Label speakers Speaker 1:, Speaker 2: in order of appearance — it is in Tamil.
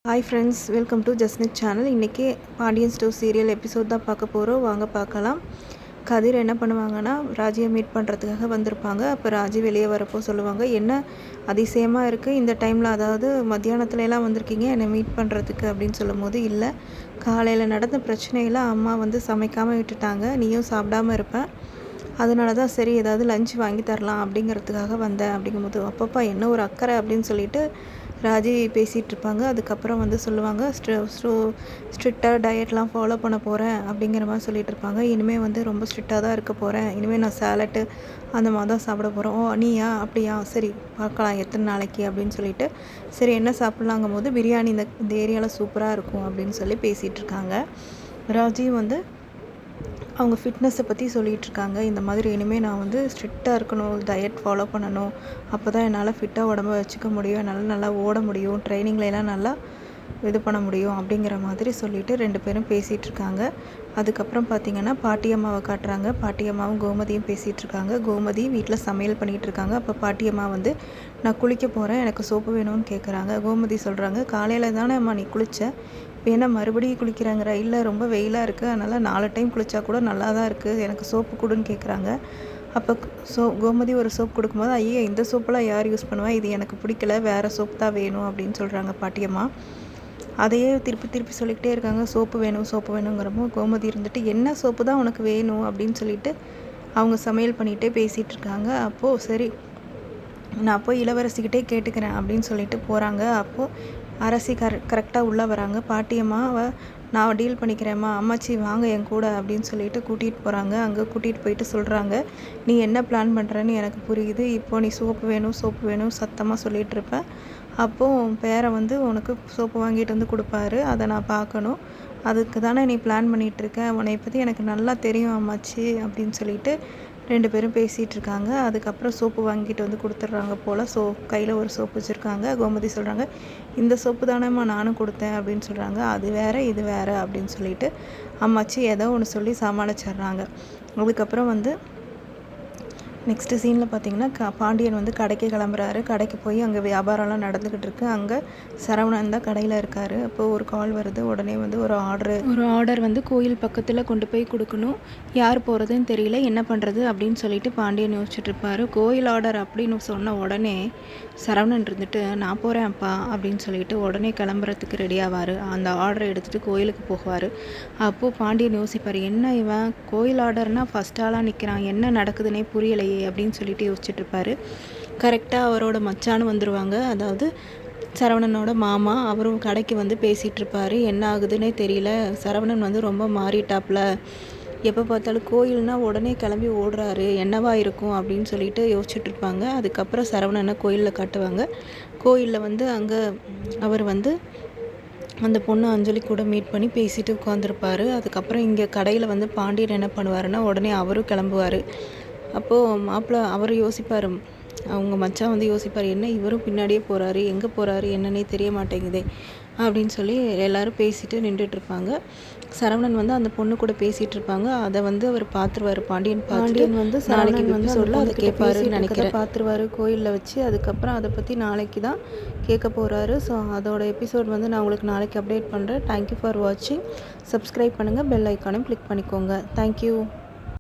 Speaker 1: ஹாய் ஃப்ரெண்ட்ஸ், வெல்கம் டு ஜஸ்னிக் சேனல். இன்றைக்கி பாண்டியன் ஸ்டோர் சீரியல் எபிசோட் தான் பார்க்க போகிறோம். வாங்க பார்க்கலாம். கதிர் என்ன பண்ணுவாங்கன்னா, ராஜியை மீட் பண்ணுறதுக்காக வந்திருப்பாங்க. அப்போ ராஜி வெளியே வரப்போ சொல்லுவாங்க, என்ன அதிசயமாக இருக்குது இந்த டைமில், அதாவது மத்தியானத்துலலாம் வந்திருக்கீங்க என்னை மீட் பண்ணுறதுக்கு அப்படின்னு சொல்லும் போது, இல்லை காலையில் நடந்த பிரச்சனையெல்லாம் அம்மா வந்து சமைக்காமல் விட்டுட்டாங்க, நீயும் சாப்பிடாமல் இருப்பேன், அதனால தான் சரி ஏதாவது லஞ்ச் வாங்கி தரலாம் அப்படிங்கிறதுக்காக வந்தேன் அப்படிங்கும்போது, அப்பப்பா என்ன ஒரு அக்கறை அப்படின்னு சொல்லிட்டு ராஜி பேசிகிட்டு இருப்பாங்க. அதுக்கப்புறம் வந்து சொல்லுவாங்க, ஸ்ட்ரிக்டாக டயட்லாம் ஃபாலோ பண்ண போகிறேன் அப்படிங்கிற மாதிரி சொல்லிகிட்டு இருப்பாங்க. இனிமேல் வந்து ரொம்ப ஸ்ட்ரிக்டாக தான் இருக்க போகிறேன், இனிமேல் நான் சேலட்டு அந்த மாதிரி தான் சாப்பிட போகிறேன். ஓ நீயா, அப்படியா, சரி பார்க்கலாம் எத்தனை நாளைக்கு அப்படின்னு சொல்லிட்டு, சரி என்ன சாப்பிட்லாங்கும் போது, பிரியாணி இந்த ஏரியாவில் சூப்பராக இருக்கும் அப்படின்னு சொல்லி பேசிகிட்டு இருக்காங்க. ராஜியும் வந்து அவங்க ஃபிட்னஸை பற்றி சொல்லிகிட்ருக்காங்க. இந்த மாதிரி இனிமேல் நான் வந்து ஸ்ட்ரிக்டாக இருக்கணும், டயட் ஃபாலோ பண்ணணும், அப்போ தான் என்னால் ஃபிட்டாக உடம்ப வச்சுக்க முடியும், என்னால் நல்லா ஓட முடியும், ட்ரைனிங்லலாம் நல்லா இது பண்ண முடியும் அப்படிங்கிற மாதிரி சொல்லிவிட்டு 2 பேரும் பேசிகிட்ருக்காங்க. அதுக்கப்புறம் பார்த்திங்கன்னா பாட்டியம்மாவை காட்டுறாங்க. பாட்டியம்மாவும் கோமதியும் பேசிகிட்ருக்காங்க. கோமதி வீட்டில் சமையல் பண்ணிகிட்டு இருக்காங்க. அப்போ பாட்டியம்மா வந்து, நான் குளிக்க போகிறேன், எனக்கு சோப்பு வேணும்னு கேட்குறாங்க. கோமதி சொல்கிறாங்க, காலையில் தானே அம்மா நீ குளித்த, இப்போ என்ன மறுபடியும் குளிக்கிறாங்கிற, இல்லை ரொம்ப வெயிலாக இருக்குது, அதனால் 4 டைம் குளித்தா கூட நல்லா தான் இருக்குது, எனக்கு சோப்பு கொடுன்னு கேட்குறாங்க. அப்போ கோமதி ஒரு சோப்பு கொடுக்கும்போது, ஐயா இந்த சோப்பெல்லாம் யார் யூஸ் பண்ணுவா, இது எனக்கு பிடிக்கல, வேறு சோப்பு தான் வேணும் அப்படின்னு சொல்கிறாங்க பாட்டியம்மா. அதையே திருப்பி சொல்லிக்கிட்டே இருக்காங்க, சோப்பு வேணுங்கிறப்போ கோமதி இருந்துட்டு, என்ன சோப்பு தான் உனக்கு வேணும் அப்படின்னு சொல்லிட்டு அவங்க சமையல் பண்ணிகிட்டே பேசிகிட்டு இருக்காங்க. அப்போது சரி நான் போய் இளவரசிக்கிட்டே கேட்டுக்கிறேன் அப்படின்னு சொல்லிட்டு போகிறாங்க. அப்போது அரசி கரெக்டாக உள்ளே வராங்க. பாட்டியம்மாவை நான் டீல் பண்ணிக்கிறேம்மா, அம்மாச்சி வாங்க என் கூட அப்படின்னு சொல்லிட்டு கூட்டிகிட்டு போகிறாங்க. அங்கே கூட்டிகிட்டு போயிட்டு சொல்கிறாங்க, நீ என்ன பிளான் பண்ணுறன்னு எனக்கு புரியுது, இப்போது நீ சோப்பு வேணும் சத்தமாக சொல்லிகிட்டு இருப்ப, அப்போது உன் பேரை வந்து உனக்கு சோப்பு வாங்கிட்டு வந்து கொடுப்பாரு, அதை நான் பார்க்கணும், அதுக்கு தானே நீ பிளான் பண்ணிகிட்ருக்க, உன்னை பற்றி எனக்கு நல்லா தெரியும் அம்மாச்சி அப்படின்னு சொல்லிட்டு 2 பேரும் பேசிகிட்டு இருக்காங்க. அதுக்கப்புறம் சோப்பு வாங்கிட்டு வந்து கொடுத்துட்றாங்க போல். கையில் ஒரு சோப்பு வச்சுருக்காங்க. கோமதி சொல்கிறாங்க, இந்த சோப்பு தானேம்மா நானும் கொடுத்தேன் அப்படின்னு சொல்கிறாங்க. அது வேறு இது வேறு அப்படின்னு சொல்லிட்டு அம்மாச்சி ஏதோ ஒன்று சொல்லி சமாளிச்சிட்றாங்க. அதுக்கப்புறம் வந்து நெக்ஸ்ட்டு சீனில் பார்த்திங்கன்னா, பாண்டியன் வந்து கடைக்கு கிளம்புறாரு. கடைக்கு போய் அங்கே வியாபாரம்லாம் நடந்துக்கிட்டு இருக்குது. அங்கே சரவணன் தான் கடையில் இருக்கார். அப்போது ஒரு கால் வருது. உடனே வந்து ஒரு ஆர்டர் வந்து கோயில் பக்கத்தில் கொண்டு போய் கொடுக்கணும், யார் போகிறதுன்னு தெரியல, என்ன பண்ணுறது அப்படின்னு சொல்லிட்டு பாண்டியன் யோசிச்சுட்ருப்பார். கோயில் ஆர்டர் அப்படின்னு சொன்ன உடனே சரவணன் இருந்துட்டு, நான் போகிறேன் அப்பா அப்படின்னு சொல்லிட்டு உடனே கிளம்புறதுக்கு ரெடியாவார். அந்த ஆர்டரை எடுத்துகிட்டு கோயிலுக்கு போவார். அப்போது பாண்டியன் யோசிப்பார், என்ன இவன் கோயில் ஆர்டர்னால் ஃபஸ்ட் ஆளாக நிற்கிறான், என்ன நடக்குதுன்னே புரியலையே அப்படின்னு சொல்லிட்டு யோசிச்சுட்ருப்பார். கரெக்டாக அவரோட மச்சான்னு வந்துடுவாங்க, அதாவது சரவணனோட மாமா. அவரும் கடைக்கு வந்து பேசிகிட்டு இருப்பார். என்ன ஆகுதுன்னே தெரியல, சரவணன் வந்து ரொம்ப மாறிட்டாப்புல, எப்போ பார்த்தாலும் கோயில்னால் உடனே கிளம்பி ஓடுறாரு, என்னவா இருக்கும் அப்படின்னு சொல்லிட்டு யோசிச்சுட்ருப்பாங்க. அதுக்கப்புறம் சரவணனை கோயிலில் காட்டுவாங்க. கோயிலில் வந்து அங்கே அவர் வந்து அந்த பொண்ணு அஞ்சலி கூட மீட் பண்ணி பேசிட்டு உட்காந்துருப்பார். அதுக்கப்புறம் இங்கே கடையில் வந்து பாண்டியன் என்ன பண்ணுவாருன்னா, உடனே அவரும் கிளம்புவார். அப்போது மாப்பிள்ளை அவர் யோசிப்பார், அவங்க மச்சான் வந்து யோசிப்பார், என்ன இவரும் பின்னாடியே போகிறாரு, எங்கே போகிறாரு என்னன்னே தெரிய மாட்டேங்குதே அப்படின்னு சொல்லி எல்லோரும் பேசிட்டு நின்றுட்டுருப்பாங்க. சரவணன் வந்து அந்த பொண்ணு கூட பேசிகிட்டு இருப்பாங்க. அதை வந்து அவர் பார்த்துருவார். பாண்டியன் வந்து நாளைக்கு வந்து சொல்ல அதை கேட்பாருன்னு நினைக்கிறேன். பார்த்துருவார் கோயிலில் வச்சு. அதுக்கப்புறம் அதை பற்றி நாளைக்கு தான் கேட்க போகிறாரு. ஸோ அதோட எபிசோட் வந்து நான் உங்களுக்கு நாளைக்கு அப்டேட் பண்ணுறேன். தேங்க்யூ ஃபார் வாட்சிங். சப்ஸ்கிரைப் பண்ணுங்கள், பெல் ஐக்கானையும் கிளிக் பண்ணிக்கோங்க. தேங்க்யூ.